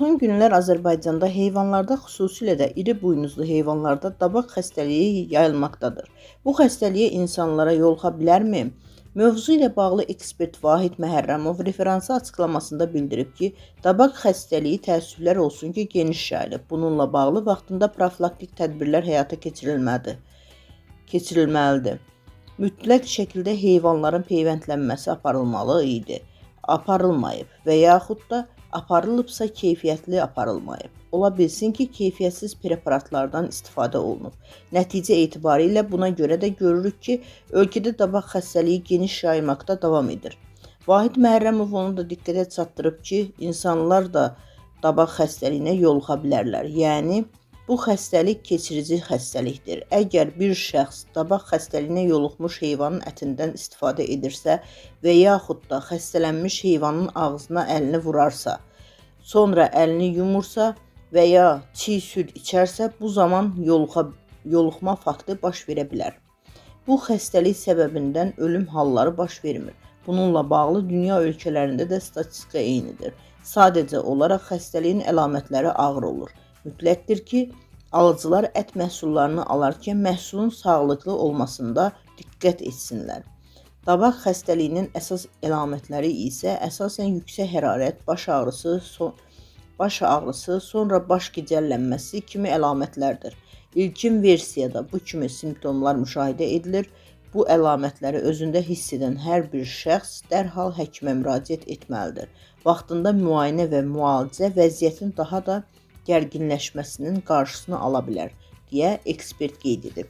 Son günlər Azərbaycanda heyvanlarda, xüsusilə də iri buynuzlu heyvanlarda dabaq xəstəliyi yayılmaqdadır. Bu xəstəliyə insanlara yoluxa bilərmi? Mövzu ilə bağlı ekspert Vahid Məhərrəmov referansı açıqlamasında bildirib ki, dabaq xəstəliyi təəssüflər olsun ki, geniş yayılıb. Bununla bağlı vaxtında profilaktik tədbirlər həyata keçirilməlidir. Mütləq şəkildə heyvanların peyvəndlənməsi aparılmalı idi. Aparılmayıb və yaxud da aparılıbsa keyfiyyətli aparılmayıb. Ola bilsin ki, keyfiyyətsiz preparatlardan istifadə olunub. Nəticə etibarilə buna görə də görürük ki, ölkədə dabaq xəstəliyi geniş yaymaqda davam edir. Vahid Məhərrəmov onu da diqqətə çatdırıb ki, insanlar da dabaq xəstəliyinə yoluxa bilərlər. Yəni, bu xəstəlik keçirici xəstəlikdir. Əgər bir şəxs dabaq xəstəliyinə yoluxmuş heyvanın ətindən istifadə edirsə və yaxud da xəstələnmiş heyvanın ağzına əlini vurarsa, sonra əlini yumursa və ya çiğ süd içərsə, bu zaman yoluxma faktı baş verə bilər. Bu xəstəlik səbəbindən ölüm halları baş vermir. Bununla bağlı dünya ölkələrində də statistika eynidir. Sadəcə olaraq xəstəliyin əlamətləri ağır olur. Mütləqdir ki, alıcılar ət məhsullarını alarkən məhsulun sağlıqlı olmasında diqqət etsinlər. Dabaq xəstəliyinin əsas əlamətləri isə əsasən yüksək hərarət, baş ağrısı, sonra baş gicəllənməsi kimi əlamətlərdir. İlkin versiyada bu kimi simptomlar müşahidə edilir. Bu əlamətləri özündə hiss edən hər bir şəxs dərhal həkimə müraciət etməlidir. Vaxtında müayinə və müalicə vəziyyətin daha da gərginləşməsinin qarşısını ala bilər, deyə ekspert qeyd edib.